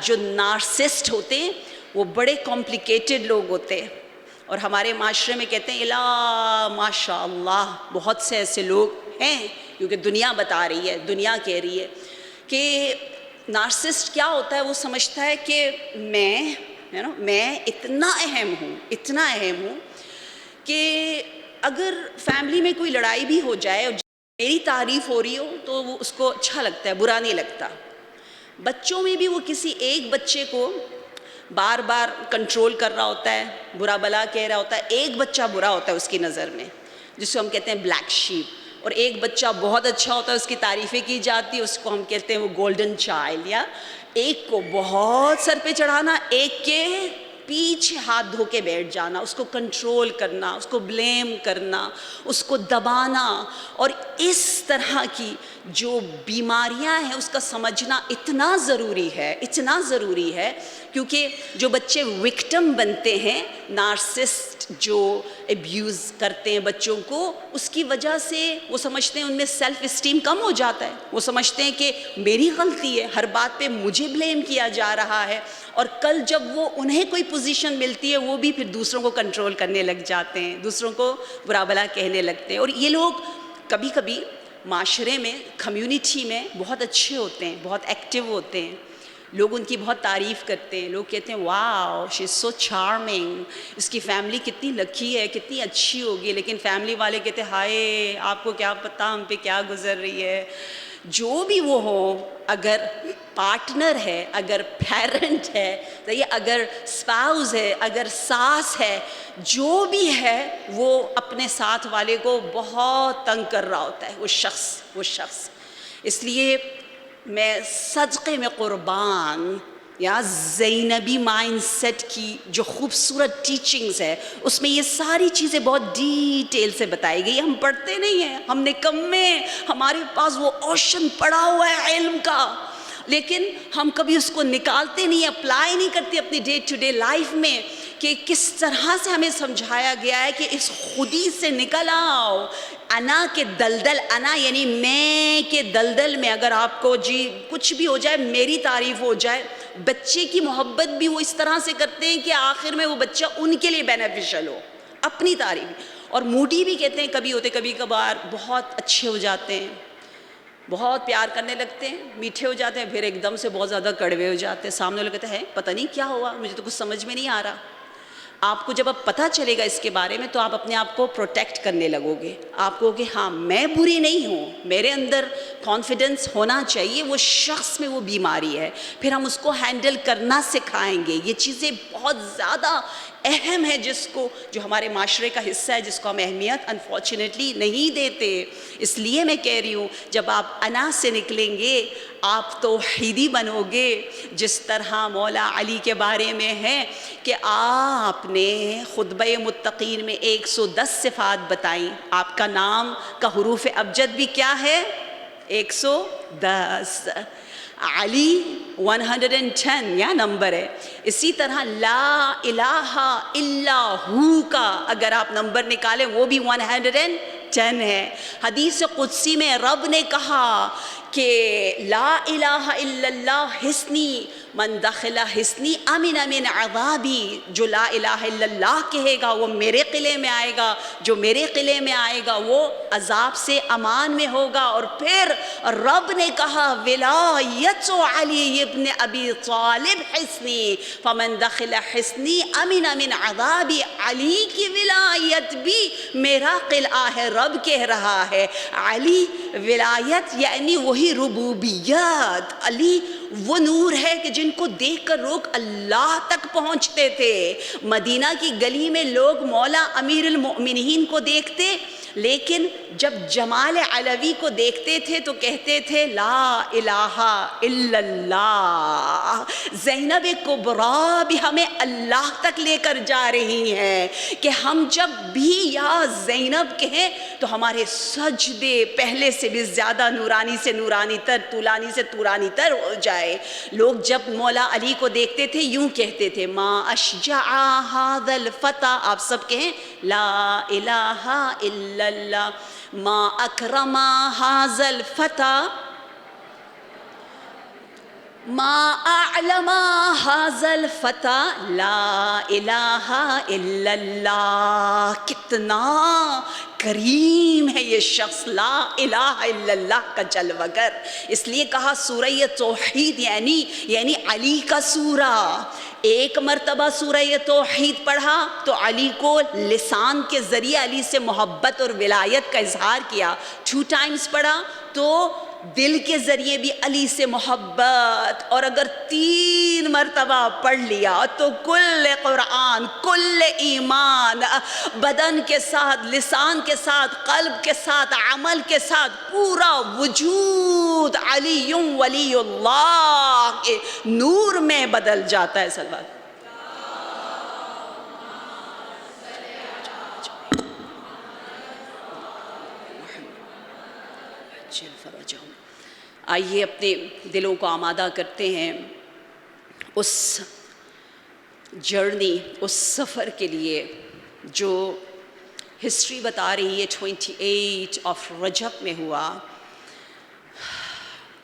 جو نارسسٹ ہوتے ہیں وہ بڑے کمپلیکیٹڈ لوگ ہوتے ہیں. اور ہمارے معاشرے میں کہتے ہیں الا ماشاء اللہ بہت سے ایسے لوگ ہیں, کیونکہ دنیا بتا رہی ہے, دنیا کہہ رہی ہے کہ نارسسٹ کیا ہوتا ہے. وہ سمجھتا ہے کہ میں اتنا اہم ہوں کہ اگر فیملی میں کوئی لڑائی بھی ہو جائے اور میری تعریف ہو رہی ہو تو وہ اس کو اچھا لگتا ہے, برا نہیں لگتا. بچوں میں بھی وہ کسی ایک بچے کو بار بار کنٹرول کر رہا ہوتا ہے, برا بلا کہہ رہا ہوتا ہے. ایک بچہ برا ہوتا ہے اس کی نظر میں, جس کو ہم کہتے ہیں بلیک شیپ, اور ایک بچہ بہت اچھا ہوتا ہے, اس کی تعریفیں کی جاتی ہے, اس کو ہم کہتے ہیں وہ گولڈن چائلڈ. ایک کو بہت سر پہ چڑھانا, ایک کے پیچھے ہاتھ دھو کے بیٹھ جانا, اس کو کنٹرول کرنا, اس کو بلیم کرنا, اس کو دبانا. اور اس طرح کی جو بیماریاں ہیں اس کا سمجھنا اتنا ضروری ہے کیونکہ جو بچے وکٹم بنتے ہیں, نارسسٹ جو ابیوز کرتے ہیں بچوں کو, اس کی وجہ سے وہ سمجھتے ہیں ان میں سیلف اسٹیم کم ہو جاتا ہے. وہ سمجھتے ہیں کہ میری غلطی ہے, ہر بات پہ مجھے بلیم کیا جا رہا ہے. اور کل جب وہ انہیں کوئی پوزیشن ملتی ہے وہ بھی پھر دوسروں کو کنٹرول کرنے لگ جاتے ہیں, دوسروں کو برا بلا کہنے لگتے ہیں. اور یہ لوگ کبھی کبھی معاشرے میں, کمیونٹی میں بہت اچھے ہوتے ہیں, بہت ایکٹیو ہوتے ہیں, لوگ ان کی بہت تعریف کرتے ہیں, لوگ کہتے ہیں واو شی از سو چارمنگ, اس کی فیملی کتنی لکی ہے, کتنی اچھی ہوگی. لیکن فیملی والے کہتے ہیں ہائے آپ کو کیا پتہ ہم پہ کیا گزر رہی ہے. جو بھی وہ ہو, اگر پارٹنر ہے, اگر پیرنٹ ہے, اگر اسپاؤز ہے, اگر ساس ہے, جو بھی ہے وہ اپنے ساتھ والے کو بہت تنگ کر رہا ہوتا ہے, وہ شخص. اس لیے میں صدقے میں قربان زینبی مائنڈ سیٹ کی جو خوبصورت ٹیچنگز ہے, اس میں یہ ساری چیزیں بہت ڈیٹیل سے بتائی گئی. ہم پڑھتے نہیں ہیں, ہم نکمے, ہمارے پاس وہ اوشن پڑا ہوا ہے علم کا, لیکن ہم کبھی اس کو نکالتے نہیں, اپلائی نہیں کرتے اپنی ڈے ٹو ڈے لائف میں کہ کس طرح سے ہمیں سمجھایا گیا ہے کہ اس خودی سے نکل آؤ. انا کے دلدل، انا یعنی میں کے دلدل میں اگر آپ کو جی کچھ بھی ہو جائے میری تعریف ہو جائے. بچے کی محبت بھی وہ اس طرح سے کرتے ہیں کہ آخر میں وہ بچہ ان کے لیے بینیفیشل ہو، اپنی تعریف. اور موڈی بھی کہتے ہیں کبھی ہوتے کبھی کبھار بہت اچھے ہو جاتے ہیں، بہت پیار کرنے لگتے ہیں، میٹھے ہو جاتے ہیں، پھر ایک دم سے بہت زیادہ کڑوے ہو جاتے ہیں. سامنے والے کہتے ہیں پتہ نہیں کیا ہوا، مجھے تو کچھ سمجھ میں نہیں آ رہا. آپ کو جب اب پتہ چلے گا اس کے بارے میں تو آپ اپنے آپ کو پروٹیکٹ کرنے لگو گے. آپ کو کہ ہاں میں بری نہیں ہوں، میرے اندر کانفیڈنس ہونا چاہیے، وہ شخص میں وہ بیماری ہے، پھر ہم اس کو ہینڈل کرنا سکھائیں گے. یہ چیزیں بہت زیادہ اہم ہے جس کو، جو ہمارے معاشرے کا حصہ ہے، جس کو ہم اہمیت انفارچونیٹلی نہیں دیتے. اس لیے میں کہہ رہی ہوں جب آپ انا سے نکلیں گے آپ توحیدی بنو گے. جس طرح مولا علی کے بارے میں ہے کہ آپ نے خطبہ متقین میں 110 صفات بتائیں. آپ کا نام کا حروف ابجد بھی کیا ہے؟ 110. علی 110 یا نمبر ہے. اسی طرح لا الہ الا ہو کا اگر آپ نمبر نکالیں وہ بھی 110 ہے. حدیث قدسی میں رب نے کہا کہ لا الہ الا اللہ حسنی من دخل حسنی امن من عذابی. جو لا الہ الا اللہ کہے گا وہ میرے قلعے میں آئے گا، جو میرے قلعے میں آئے گا وہ عذاب سے امان میں ہوگا. اور پھر رب نے کہا ولایت علی ابن ابی طالب حسنی فمن دخل حسنی امن من عذابی. علی کی ولایت بھی میرا قلعہ ہے. رب کہہ رہا ہے علی ولایت یعنی وہی ربوبیت. علی وہ نور ہے کہ جن کو دیکھ کر لوگ اللہ تک پہنچتے تھے. مدینہ کی گلی میں لوگ مولا امیر المؤمنین کو دیکھتے، لیکن جب جمال علوی کو دیکھتے تھے تو کہتے تھے لا الہ الا اللہ. زینب کبریٰ بھی ہمیں اللہ تک لے کر جا رہی ہیں کہ ہم جب بھی یا زینب کہیں تو ہمارے سجدے پہلے سے بھی زیادہ نورانی سے نورانی تر، طولانی سے طولانی تر ہو جائے. لوگ جب مولا علی کو دیکھتے تھے یوں کہتے تھے ما اشجع ھذا الفتى. آپ سب کہیں لا الہ الا اللہ. ما اکرم ھذا الفتى، ما اعلم ھذا الفتى لا الہ الا اللہ. کتنا کریم ہے یہ شخص، لا الہ الا اللہ کا جلوہ گر. اس لیے کہا سورہ توحید یعنی علی کا سورہ. ایک مرتبہ سورہ توحید پڑھا تو علی کو لسان کے ذریعے علی سے محبت اور ولایت کا اظہار کیا. 2 times پڑھا تو دل کے ذریعے بھی علی سے محبت. اور اگر 3 مرتبہ پڑھ لیا تو کل قرآن، کل ایمان، بدن کے ساتھ، لسان کے ساتھ، قلب کے ساتھ، عمل کے ساتھ، پورا وجود علی ولی اللہ کے نور میں بدل جاتا ہے. صلوات آئیے اپنے دلوں کو آمادہ کرتے ہیں اس جرنی، اس سفر کے لیے جو ہسٹری بتا رہی ہے 28 رجب میں ہوا.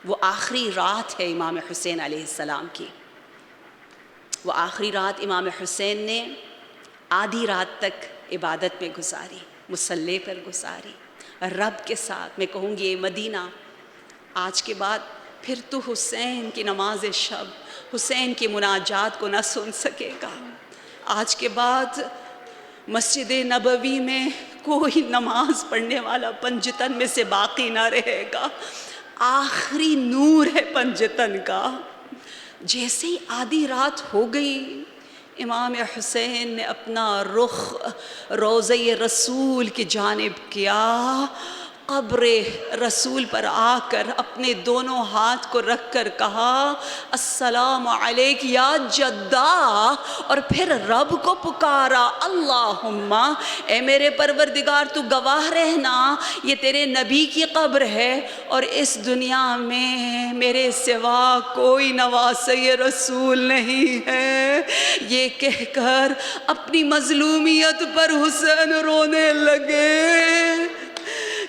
وہ آخری رات ہے امام حسین علیہ السلام کی. وہ آخری رات امام حسین نے آدھی رات تک عبادت میں گزاری، مصلی پر گزاری رب کے ساتھ. میں کہوں گی اے مدینہ، آج کے بعد پھر تو حسین کی نماز شب، حسین کی مناجات کو نہ سن سکے گا. آج کے بعد مسجد نبوی میں کوئی نماز پڑھنے والا پنجتن میں سے باقی نہ رہے گا. آخری نور ہے پنجتن کا. جیسے ہی آدھی رات ہو گئی امام حسین نے اپنا رخ روضہ رسول کی جانب کیا قبر رسول پر آ کر اپنے دونوں ہاتھ کو رکھ کر کہا السلام علیک یا جدہ، اور پھر رب کو پکارا اللہم، اے میرے پروردگار تو گواہ رہنا یہ تیرے نبی کی قبر ہے اور اس دنیا میں میرے سوا کوئی نواسۂ رسول نہیں ہے۔ یہ کہہ کر اپنی مظلومیت پر حسین رونے لگے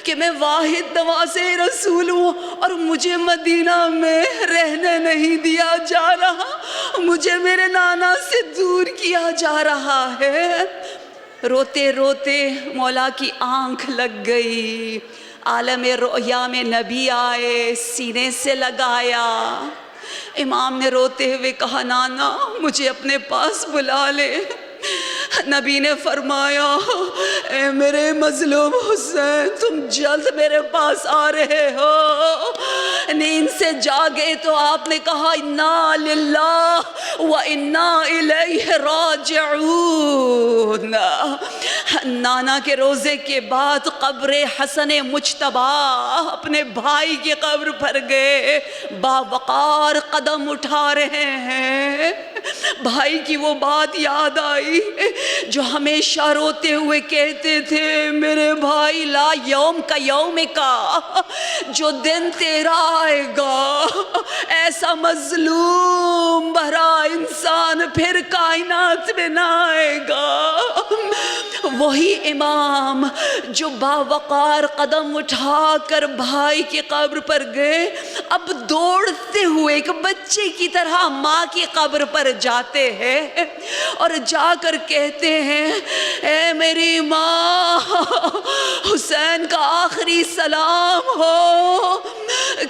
کہ میں واحد نواسۂ رسول ہوں اور مجھے مدینہ میں رہنے نہیں دیا جا رہا، مجھے میرے نانا سے دور کیا جا رہا ہے۔ روتے روتے مولا کی آنکھ لگ گئی، عالم رؤیا میں نبی آئے، سینے سے لگایا۔ امام نے روتے ہوئے کہا نانا مجھے اپنے پاس بلا لے۔ نبی نے فرمایا اے میرے مظلوم حسین تم جلد میرے پاس آ رہے ہو۔ نیند سے جاگے تو آپ نے کہا انا للہ و انا الیہ راجعون۔ نانا کے روزے کے بعد قبر حسن مجتبی اپنے بھائی کی قبر پر گئے، باوقار قدم اٹھا رہے ہیں۔ بھائی کی وہ بات یاد آئی جو ہمیشہ روتے ہوئے کہتے تھے میرے بھائی لا یوم کا یوم کا، جو دن تیرا آئے گا ایسا مظلوم بھرا انسان پھر کائنات میں نہ آئے گا۔ وہی امام جو باوقار قدم اٹھا کر بھائی کی قبر پر گئے، اب دوڑتے ہوئے ایک بچے کی طرح ماں کی قبر پر جاتے ہیں اور جا کر کہتے ہیں اے میری ماں حسین کا آخری سلام ہو۔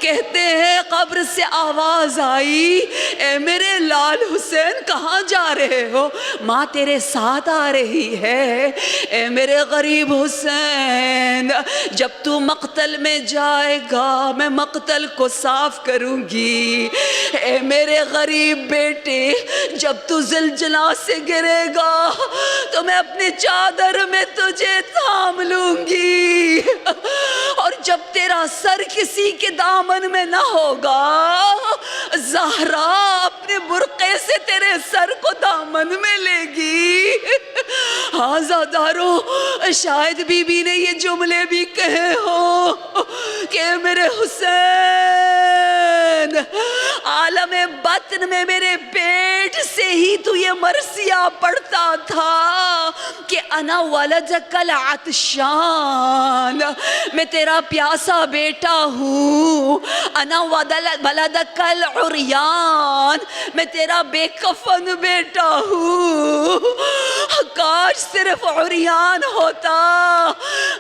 کہتے ہیں قبر سے آواز آئی اے میرے لال حسین کہاں جا رہے ہو؟ ماں تیرے ساتھ آ رہی ہے۔ اے میرے غریب حسین جب تو مقتل میں جائے گا میں مقتل کو صاف کروں گی۔ اے میرے غریب بیٹے جب تو زلزلہ سے گرے گا تو میں اپنے چادر میں تجھے تھام لوں گی، اور جب تیرا سر کسی کے دامن میں نہ ہوگا زہرا اپنے برقعے سے تیرے سر کو دامن میں لے گی۔ ہاں زادارو شاید بی بی نے یہ جملے بھی کہے ہو کہ میرے حسین عالم باطن میں میرے پیٹ سے ہی تو یہ مرثیہ پڑھتا تھا کہ انا ولدک العطشان، میں تیرا پیاسا بیٹا ہوں، انا ولدک العریان، میں تیرا بے کفن بیٹا ہوں۔ کاش صرف عریان ہوتا،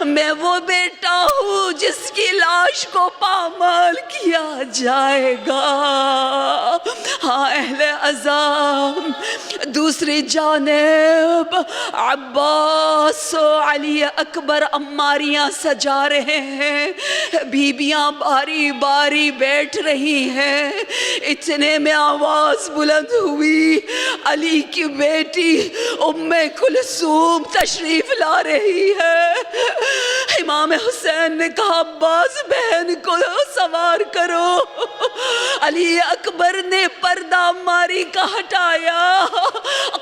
میں وہ بیٹا ہوں جس کی لاش کو پامال کیا جائے گا۔ ہاں اہل عزام دوسری جانب عباس و علی اکبر عماریاں سجا رہے ہیں، بیبیاں باری باری بیٹھ رہی ہیں۔ اتنے میں آواز بلند ہوئی علی کی بیٹی ام کلثوم تشریف لا رہی ہے۔ امام حسین نے کہا عباس بہن کو سوار کرو۔ علی اکبر نے پردہ ماری کا ہٹایا،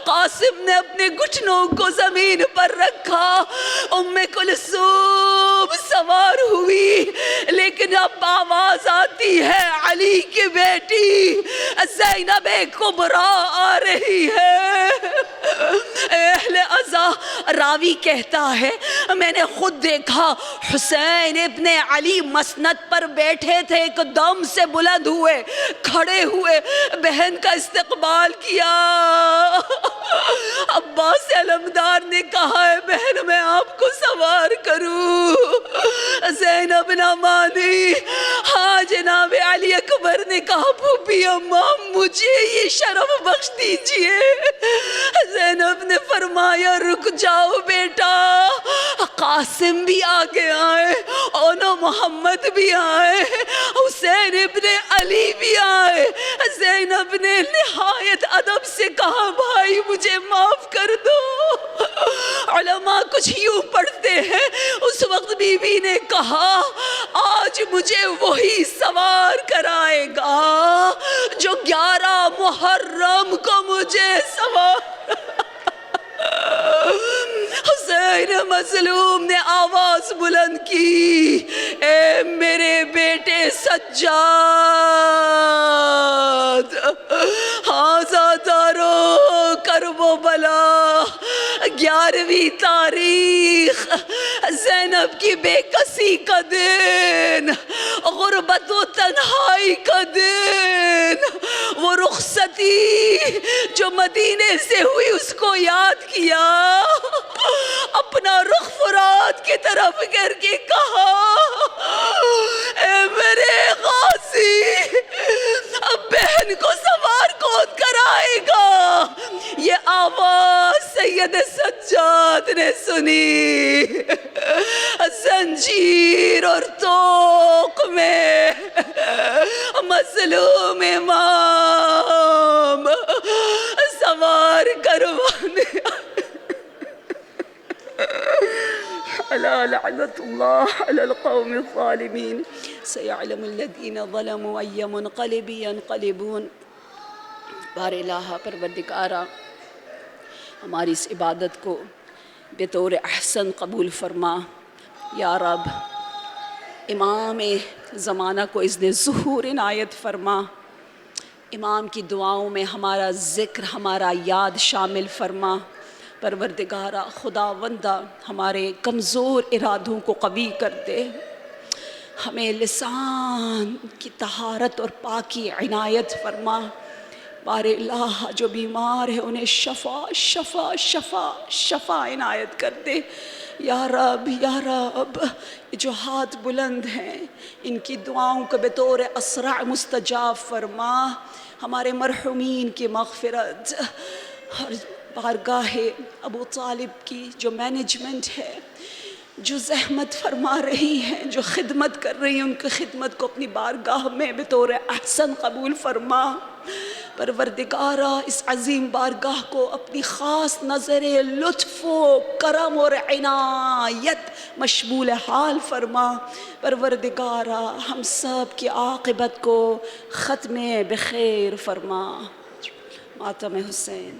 قاسم نے اپنے گھٹنوں کو زمین پر رکھا، ام کلثوم سوار ہوئی، لیکن اب آواز آتی ہے علی کی بیٹی زینب کبریٰ آ رہی ہے۔ اہل عزا راوی کہتا ہے میں نے خود دیکھا حسین ابن علی مسند پر بیٹھے تھے، ایک دم سے بلند ہوئے، کھڑے ہوئے، بہن کا استقبال کیا۔ عباس علمدار نے کہا ہے بہن میں آپ کو سوار کروں، زینب نہ مانی۔ ہاں جناب علی اکبر نے کہا پھوپھی اماں مجھے یہ شرف بخش دیجئے۔ زینب نے فرمایا رک جاؤ بیٹا، قاسم بھی آگے آئے، اونا محمد بھی آئے، حسین ابن علی بھی آئے۔ زینب نے نہایت ادب سے کہا بھائی مجھے معاف کر دو۔ علماء کچھ یوں پڑھتے ہیں اس وقت بی بی نے کہا آج مجھے وہی سوار کرائے گا جو 11 محرم کو مجھے سوار۔ حسین مظلوم نے آواز بلند کی، اے میرے بیٹے سجاد، ہاذا دارو کرب و بلا، 11ویں تاریخ زینب کی بے کسی کا دن، غربت و تنہائی کا دن، وہ رخصتی جو مدینے سے ہوئی اس کو یاد کیا، اپنا رخ فرات کی طرف کر کے کہا اے میرے غازی، اب بہن کو سوار کون کرائے گا؟ یہ آواز سید سجاد نے سنی، زنجیر اور توق میں مظلوم امام سوار کروانے الا لعنت اللہ علی القوم الظالمین سیعلم الذین ظلموا ای منقلب ینقلبون۔ بار الہ پروردگارا ہماری اس عبادت کو بطور احسن قبول فرما یا رب، امام زمانہ کو اذن ظہور عنایت فرما، امام کی دعاؤں میں ہمارا ذکر ہمارا یاد شامل فرما۔ پروردگارہ خداوندہ ہمارے کمزور ارادوں کو قوی کر دے، ہمیں لسان کی طہارت اور پاکی عنایت فرما۔ بار الہ جو بیمار ہے انہیں شفا شفا شفا شفا عنایت کر دے یا رب یا رب۔ جو ہاتھ بلند ہیں ان کی دعاؤں کو بطور اسرع مستجاب فرما، ہمارے مرحومین کی مغفرت، اور بارگاہ ابو طالب کی جو مینجمنٹ ہے، جو زحمت فرما رہی ہیں، جو خدمت کر رہی ہیں، ان کی خدمت کو اپنی بارگاہ میں بطور احسن قبول فرما۔ پروردگارہ اس عظیم بارگاہ کو اپنی خاص نظر لطف و کرم اور عنایت مشمول حال فرما۔ پروردگارہ ہم سب کی عاقبت کو ختم بخیر فرما۔ ماتم حسین۔